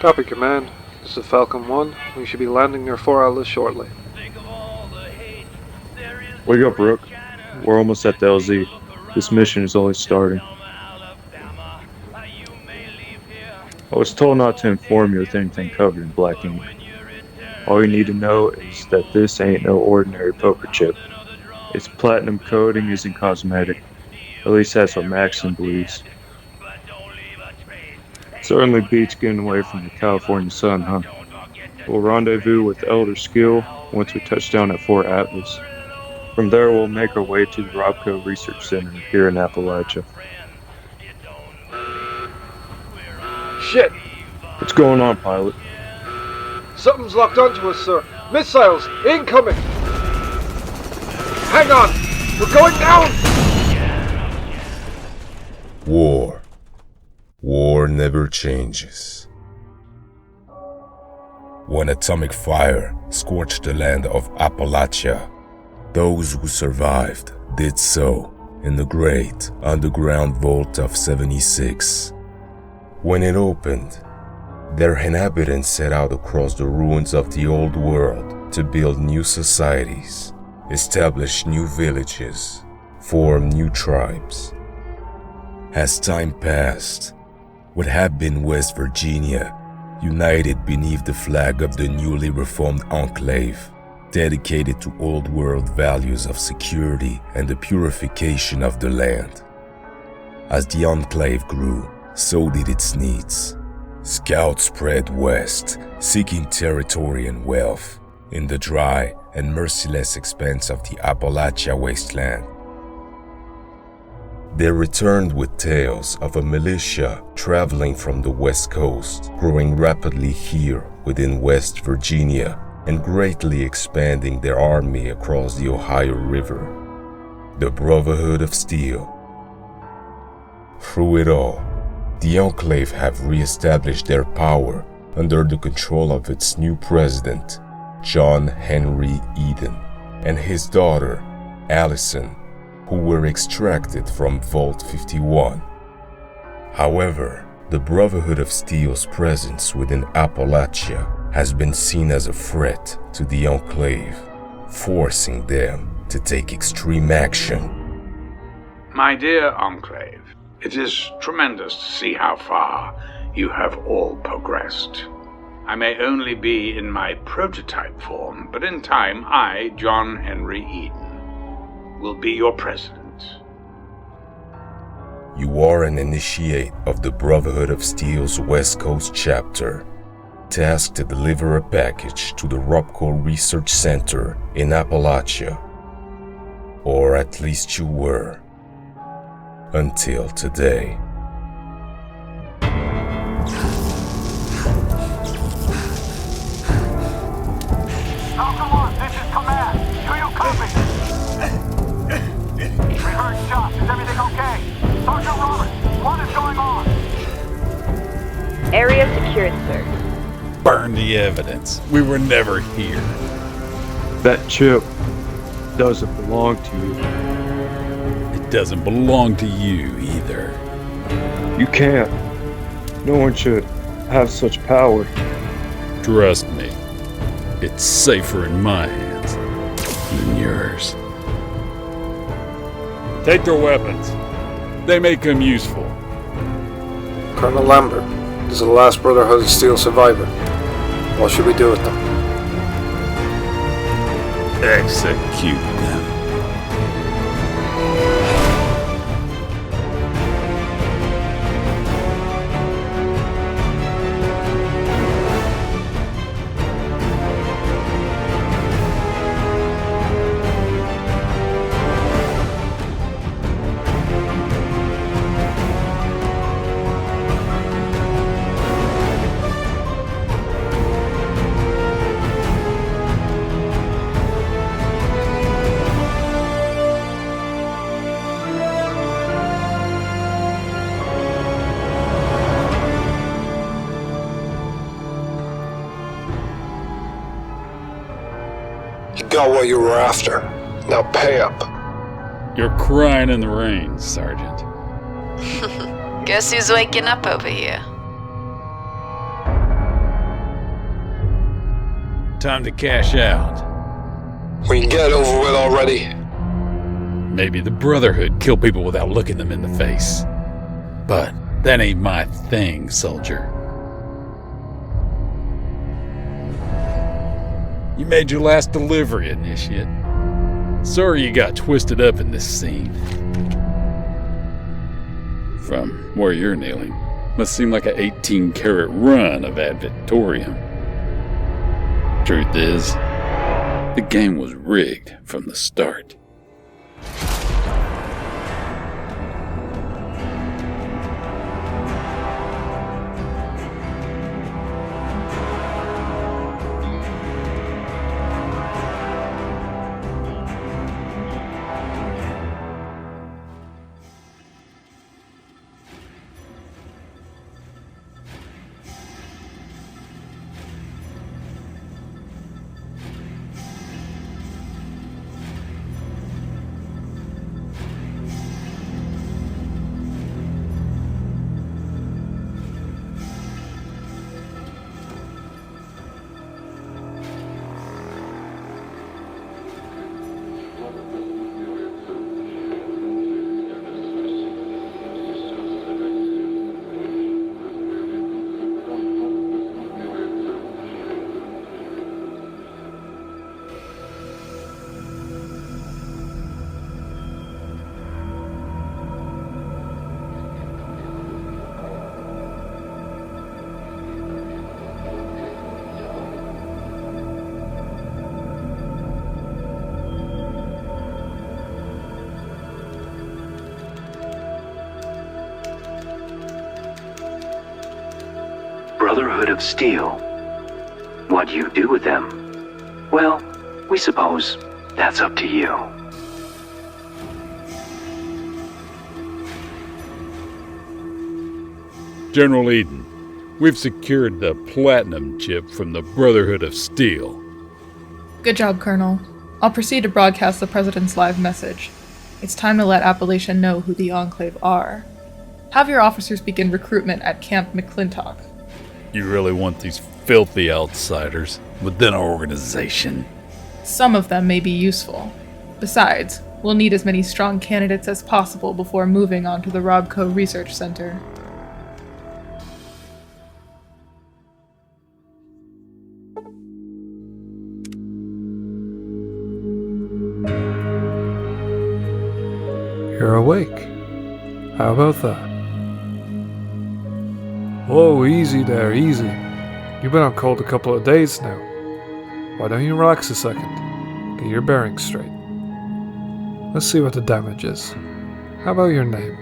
Copy, Command. This is Falcon 1. We should be landing near Fort Atlas shortly. Wake up, Rook. We're almost at the LZ. This mission is only starting. I was told not to inform you with anything covered in black ink. All you need to know is that this ain't no ordinary poker chip. Its platinum coating isn't cosmetic. At least that's what Maxson believes. Certainly beats getting away from the California sun, huh? We'll rendezvous with Elder Skill once we touch down at Fort Atlas. From there, we'll make our way to the Robco Research Center here in Appalachia. Shit! What's going on, pilot? Something's locked onto us, sir. Missiles! Incoming! Hang on! We're going down! War. War never changes. When atomic fire scorched the land of Appalachia, those who survived did so in the great underground vault of 76. When it opened, their inhabitants set out across the ruins of the old world to build new societies, establish new villages, form new tribes. As time passed, what had been West Virginia united beneath the flag of the newly reformed Enclave, dedicated to old world values of security and the purification of the land. As the Enclave grew, so did its needs. Scouts spread west, seeking territory and wealth in the dry and merciless expanse of the Appalachia wasteland. They returned with tales of a militia traveling from the West Coast, growing rapidly here within West Virginia and greatly expanding their army across the Ohio River. The Brotherhood of Steel. Through it all, the Enclave have re-established their power under the control of its new president, John Henry Eden, and his daughter, Allison, who were extracted from Vault 51. However, the Brotherhood of Steel's presence within Appalachia has been seen as a threat to the Enclave, forcing them to take extreme action. My dear Enclave, it is tremendous to see how far you have all progressed. I may only be in my prototype form, but in time I, John Henry Eden, will be your president. You are an initiate of the Brotherhood of Steel's West Coast chapter, tasked to deliver a package to the Robco Research Center in Appalachia. Or at least you were. Until today. Falcon 1, this is Command. Do you copy? We heard shots. Is everything okay? Sergeant Roberts, what is going on? Area secured, sir. Burn the evidence. We were never here. That chip doesn't belong to you. It doesn't belong to you either. You can't. No one should have such power. Trust me. It's safer in my hands than yours. Take their weapons. They make them useful. Colonel Lambert, this is the last Brotherhood of Steel survivor. What should we do with them? Execute them. Got what you were after. Now pay up. You're crying in the rain, Sergeant. Guess who's waking up over here? time to cash out. We can get it over with already. Maybe the Brotherhood kill people without looking them in the face. But that ain't my thing, soldier. You made your last delivery, Initiate. Sorry you got twisted up in this scene. From where you're kneeling, must seem like an 18-carat run of ad Victorium. Truth is, the game was rigged from the start. Brotherhood of Steel. What you do with them? Well, we suppose that's up to you. General Eden, we've secured the platinum chip from the Brotherhood of Steel. Good job, Colonel. I'll proceed to broadcast the President's live message. It's time to let Appalachia know who the Enclave are. Have your officers begin recruitment at Camp McClintock. You really want these filthy outsiders within our organization? Some of them may be useful. Besides, we'll need as many strong candidates as possible before moving on to the Robco Research Center. You're awake. How about that? Whoa, easy there, easy. You've been on cold a couple of days now. Why don't you relax a second? Get your bearings straight. Let's see what the damage is. How about your name?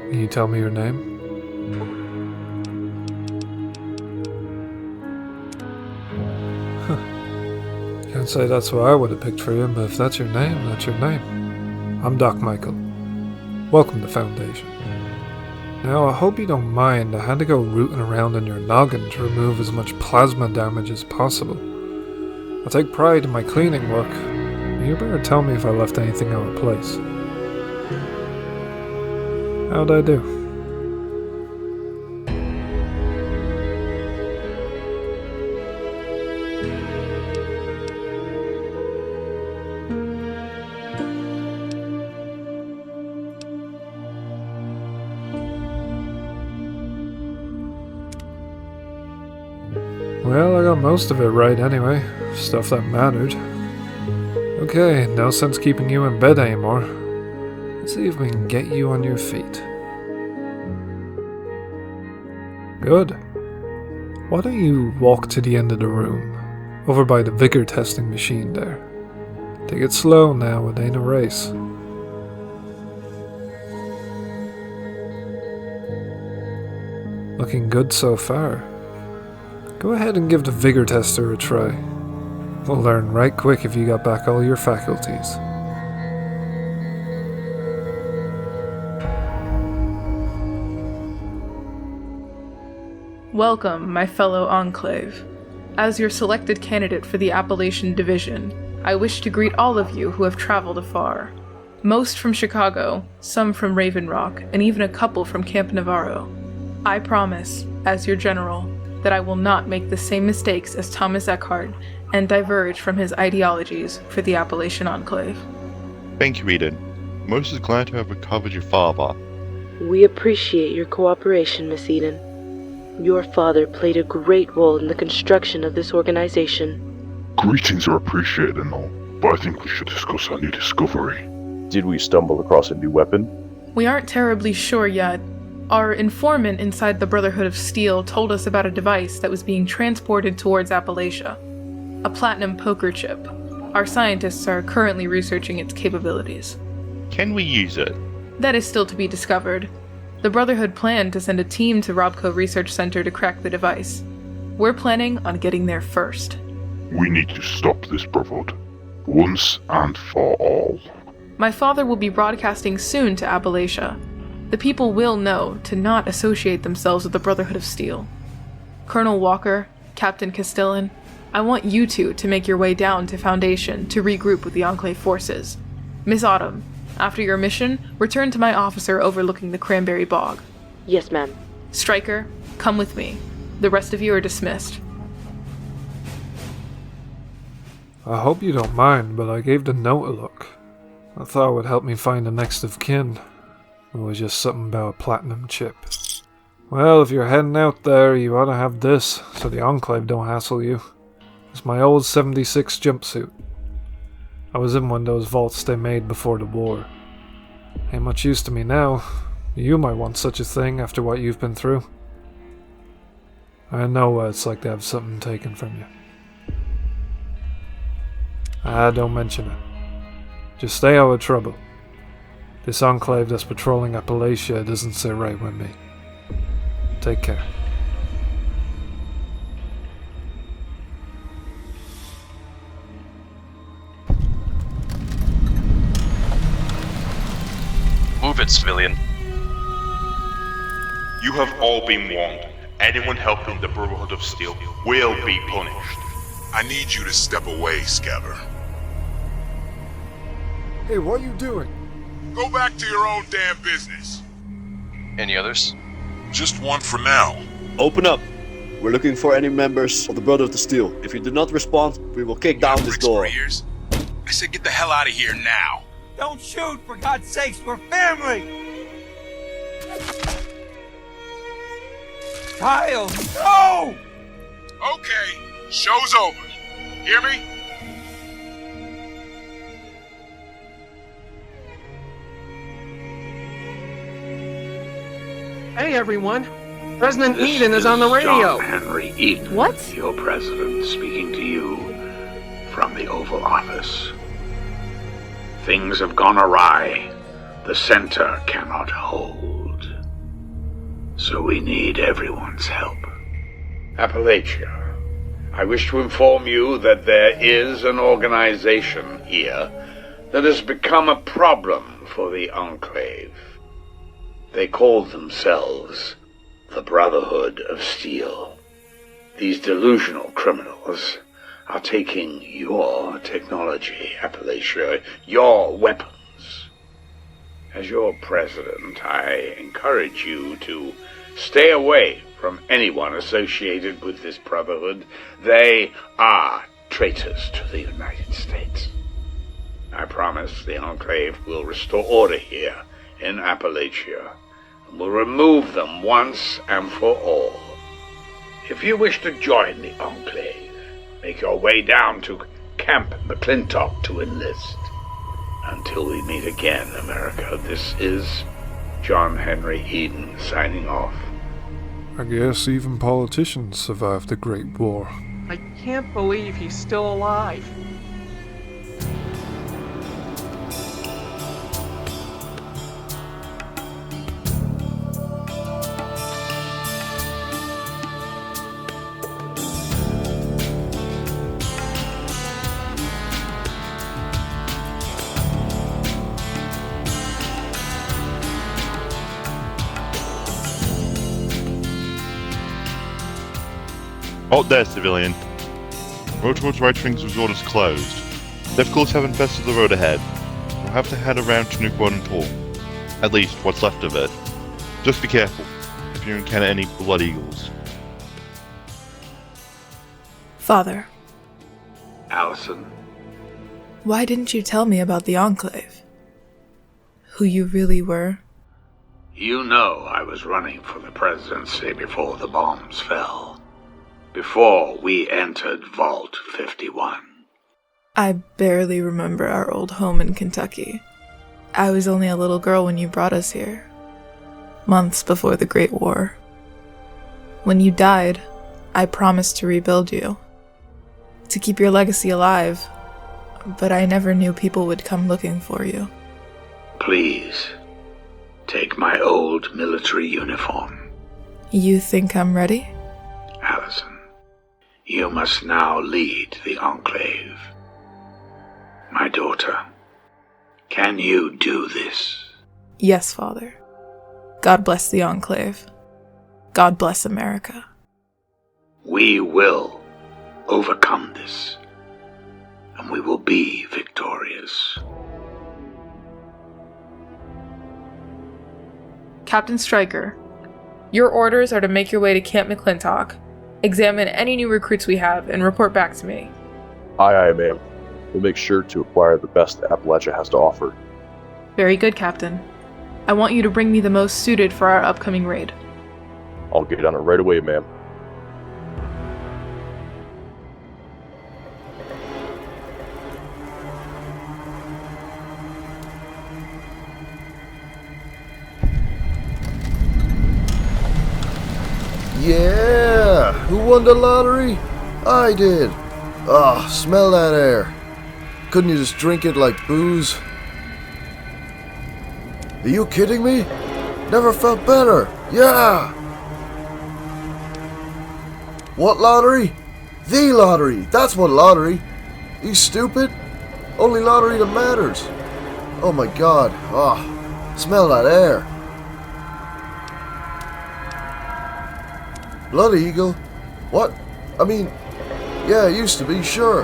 Can you tell me your name? Can't say that's what I would have picked for you, but if that's your name, that's your name. I'm Doc Michael. Welcome to Foundation. Now, I hope you don't mind, I had to go rooting around in your noggin to remove as much plasma damage as possible. I take pride in my cleaning work. You better tell me if I left anything out of place. How'd I do? Well, I got most of it right anyway. Stuff that mattered. Okay, no sense keeping you in bed anymore. Let's see if we can get you on your feet. Good. Why don't you walk to the end of the room, over by the vigor testing machine there. Take it slow now, it ain't a race. Looking good so far. Go ahead and give the vigor tester a try. We'll learn right quick if you got back all your faculties. Welcome, my fellow Enclave. As your selected candidate for the Appalachian Division, I wish to greet all of you who have traveled afar. Most from Chicago, some from Raven Rock, and even a couple from Camp Navarro. I promise, as your general, that I will not make the same mistakes as Thomas Eckhart and diverge from his ideologies for the Appalachian Enclave. Thank you, Eden. Most is glad to have recovered your father. We appreciate your cooperation, Miss Eden. Your father played a great role in the construction of this organization. Greetings are appreciated and all, but I think we should discuss our new discovery. Did we stumble across a new weapon? We aren't terribly sure yet. Our informant inside the Brotherhood of Steel told us about a device that was being transported towards Appalachia. A platinum poker chip. Our scientists are currently researching its capabilities. Can we use it? That is still to be discovered. The Brotherhood planned to send a team to Robco Research Center to crack the device. We're planning on getting there first. We need to stop this Brotherhood, once and for all. My father will be broadcasting soon to Appalachia. The people will know to not associate themselves with the Brotherhood of Steel. Colonel Walker, Captain Castellan, I want you two to make your way down to Foundation to regroup with the Enclave forces. Miss Autumn, after your mission, return to my officer overlooking the Cranberry Bog. Yes, ma'am. Stryker, come with me. The rest of you are dismissed. I hope you don't mind, but I gave the note a look. I thought it would help me find the next of kin. It was just something about a platinum chip. Well, if you're heading out there, you ought to have this, so the Enclave don't hassle you. It's my old 76 jumpsuit. I was in one of those vaults they made before the war. Ain't much use to me now. You might want such a thing after what you've been through. I know what it's like to have something taken from you. Don't mention it. Just stay out of trouble. This Enclave that's patrolling Appalachia doesn't sit right with me. Take care. Move it, civilian. You have all been warned. Anyone helping the Brotherhood of Steel will be punished. I need you to step away, Scabber. Hey, what are you doing? Go back to your own damn business. Any others? Just one for now. Open up. We're looking for any members of the Brotherhood of Steel. If you do not respond, we will kick down this door. I said get the hell out of here now. Don't shoot, for God's sakes, we're family! Kyle, no! Okay, show's over. Hear me? Hey everyone, President Eden is on the radio. John Henry Eden. What? Your president speaking to you from the Oval Office. Things have gone awry. The center cannot hold. So we need everyone's help. Appalachia, I wish to inform you that there is an organization here that has become a problem for the Enclave. They call themselves the Brotherhood of Steel. These delusional criminals are taking your technology, Appalachia, your weapons. As your president, I encourage you to stay away from anyone associated with this Brotherhood. They are traitors to the United States. I promise the Enclave will restore order here in Appalachia and will remove them once and for all. If you wish to join the Enclave, make your way down to Camp McClintock to enlist. Until we meet again, America, this is John Henry Eden signing off. I guess even politicians survived the Great War. I can't believe he's still alive. Halt there, civilian. Road towards Right Wing's resort is closed. Difficulties have infested the road ahead. We'll have to head around to New Golden Pool. At least, what's left of it. Just be careful if you encounter any blood eagles. Father. Allison, Why didn't you tell me about the Enclave? Who you really were? you know I was running for the presidency before the bombs fell. Before we entered Vault 51. I barely remember our old home in Kentucky. I was only a little girl when you brought us here. Months before the Great War. When you died, I promised to rebuild you. To keep your legacy alive. But I never knew people would come looking for you. Please, take my old military uniform. You think I'm ready? Allison, you must now lead the Enclave. My daughter, can you do this? Yes, Father. God bless the Enclave. God bless America. We will overcome this, and we will be victorious. Captain Stryker, your orders are to make your way to Camp McClintock, examine any new recruits we have, and report back to me. Aye, ma'am. We'll make sure to acquire the best Appalachia has to offer. Very good, Captain. I want you to bring me the most suited for our upcoming raid. I'll get on it right away, ma'am. Yeah! Who won the lottery? I did. Ah, smell that air. Couldn't you just drink it like booze? Are you kidding me? Never felt better. Yeah! What lottery? The lottery. That's what lottery. You stupid? Only lottery that matters. Oh my god. Ah, smell that air. Blood Eagle? What? I mean, yeah, it used to be, sure.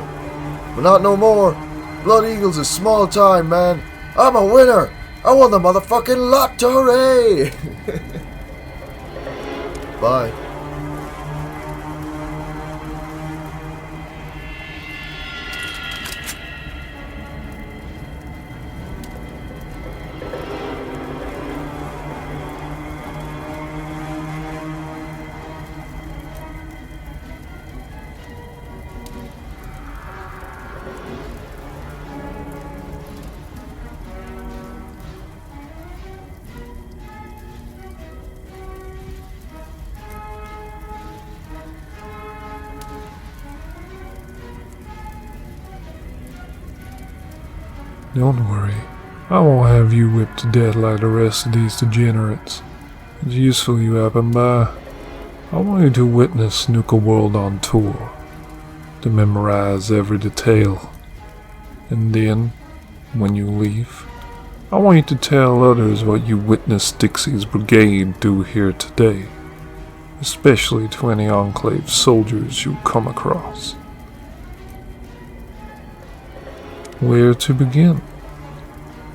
But not no more. Blood Eagle's a small time, man. I'm a winner! I won the motherfucking lottery! Bye. Don't worry, I won't have you whipped to death like the rest of these degenerates. It's useful you happen by. I want you to witness Nuka World on tour, to memorize every detail. And then, when you leave, I want you to tell others what you witnessed Dixie's brigade do here today, especially to any Enclave soldiers you come across. Where to begin?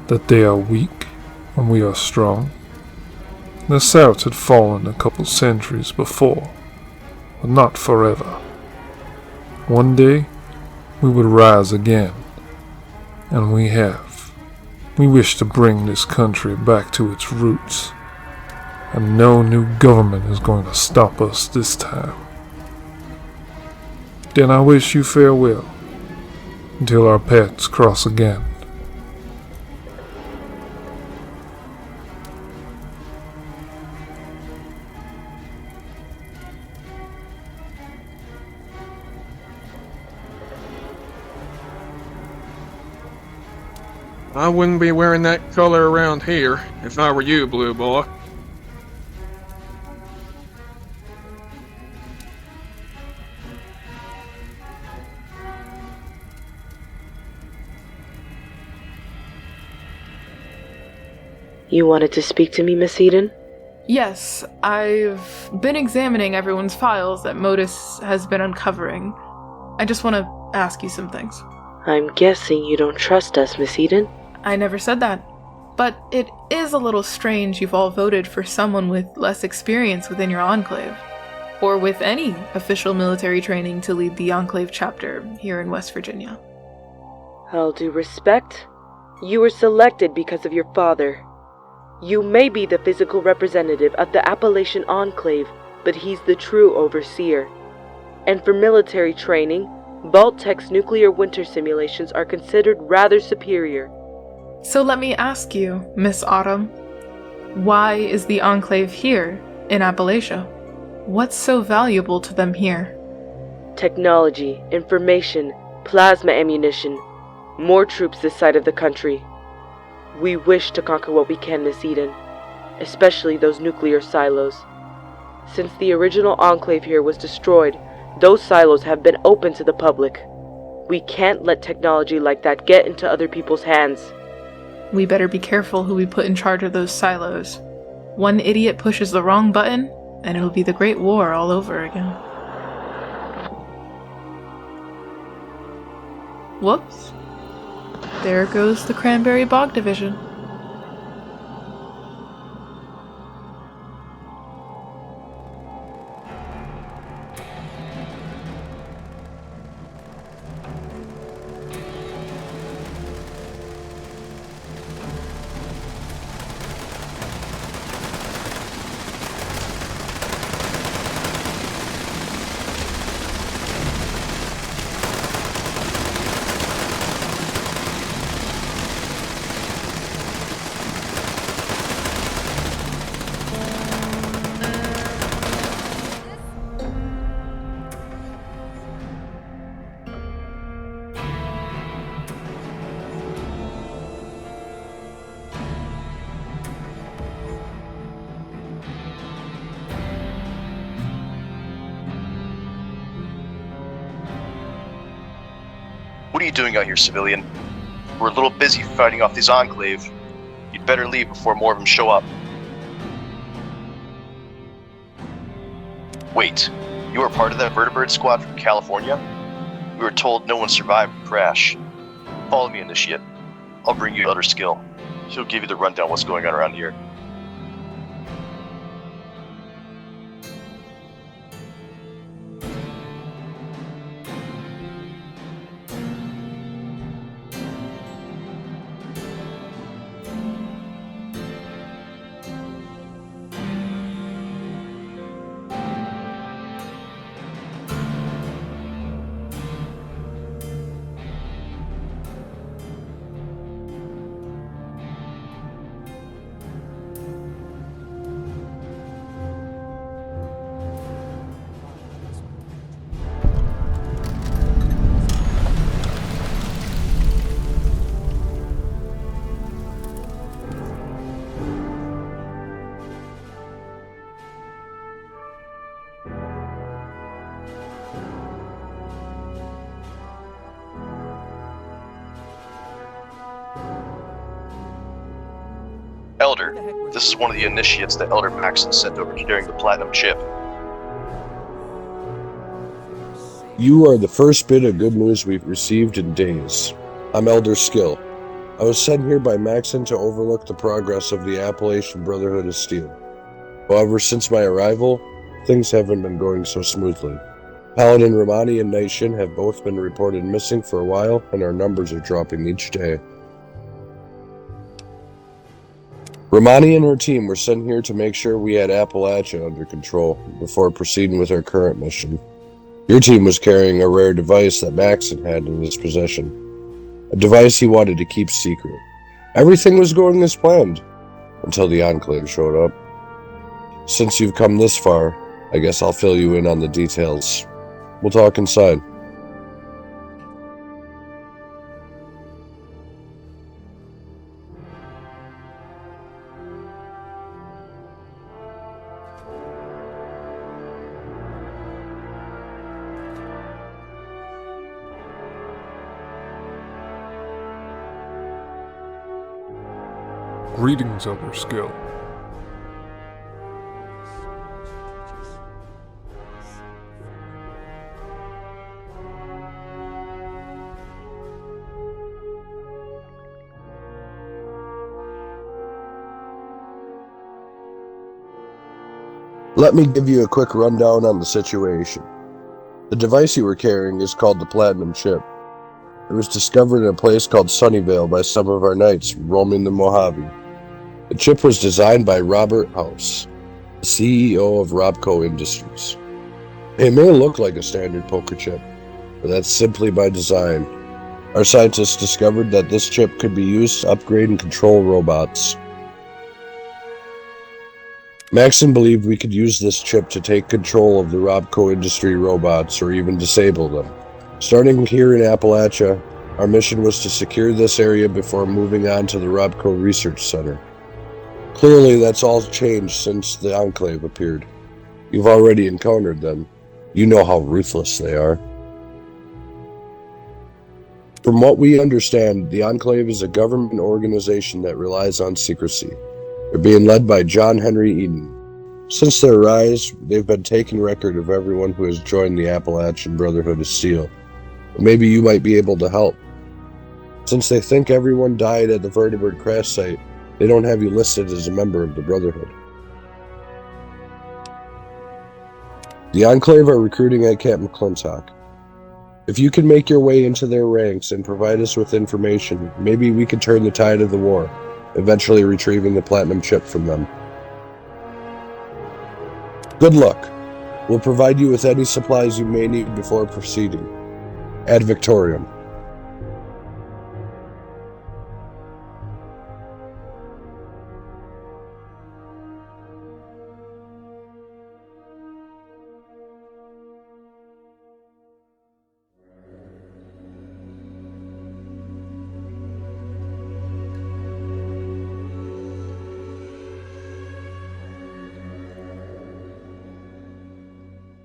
That they are weak and we are strong. The South had fallen a couple centuries before, but not forever. One day, we would rise again, and we have. We wish to bring this country back to its roots, and no new government is going to stop us this time. Then I wish you farewell, until our paths cross again. I wouldn't be wearing that color around here if I were you, Blue Boy. You wanted to speak to me, Miss Eden? Yes, I've been examining everyone's files that Modus has been uncovering. I just want to ask you some things. I'm guessing you don't trust us, Miss Eden? I never said that. But it is a little strange you've all voted for someone with less experience within your enclave. or with any official military training to lead the Enclave chapter here in West Virginia. All due respect, you were selected because of your father. You may be the physical representative of the Appalachian Enclave, but he's the true overseer. And for military training, Vault-Tech's nuclear winter simulations are considered rather superior. So let me ask you, Miss Autumn, why is the Enclave here in Appalachia? What's so valuable to them here? Technology, information, plasma ammunition, more troops this side of the country. We wish to conquer what we can, Miss Eden, especially those nuclear silos. Since the original Enclave here was destroyed, those silos have been open to the public. We can't let technology like that get into other people's hands. We better be careful who we put in charge of those silos. One idiot pushes the wrong button, and it'll be the Great War all over again. Whoops. There goes the Cranberry Bog Division. What are you doing out here, civilian? We're a little busy fighting off these Enclave. You'd better leave before more of them show up. Wait, you were part of that vertibird squad from California? We were told no one survived the crash. Follow me, Initiate. I'll bring you Elder Skill. He'll give you the rundown what's going on around here. Elder, this is one of the initiates that Elder Maxon sent over during the Platinum Chip. You are the first bit of good news we've received in days. I'm Elder Skill. I was sent here by Maxon to overlook the progress of the Appalachian Brotherhood of Steel. However, since my arrival, things haven't been going so smoothly. Paladin Romani and Night Shin have both been reported missing for a while, and our numbers are dropping each day. Romani and her team were sent here to make sure we had Appalachia under control before proceeding with our current mission. Your team was carrying a rare device that Maxon had in his possession. A device he wanted to keep secret. Everything was going as planned, until the Enclave showed up. Since you've come this far, I guess I'll fill you in on the details. We'll talk inside. Greetings, Elder Skill. Let me give you a quick rundown on the situation. The device you were carrying is called the Platinum Chip. It was discovered in a place called Sunnyvale by some of our knights roaming the Mojave. The chip was designed by Robert House, the CEO of Robco Industries. It may look like a standard poker chip, but that's simply by design. Our scientists discovered that this chip could be used to upgrade and control robots. Maxon believed we could use this chip to take control of the Robco Industry robots or even disable them. Starting here in Appalachia, our mission was to secure this area before moving on to the Robco Research Center. Clearly, that's all changed since the Enclave appeared. You've already encountered them. You know how ruthless they are. From what we understand, the Enclave is a government organization that relies on secrecy. They're being led by John Henry Eden. Since their rise, they've been taking record of everyone who has joined the Appalachian Brotherhood of Steel. Maybe you might be able to help. Since they think everyone died at the vertibird crash site, they don't have you listed as a member of the Brotherhood. The Enclave are recruiting at Camp McClintock. If you can make your way into their ranks and provide us with information, maybe we can turn the tide of the war, eventually retrieving the Platinum Chip from them. Good luck. We'll provide you with any supplies you may need before proceeding. Ad Victorium.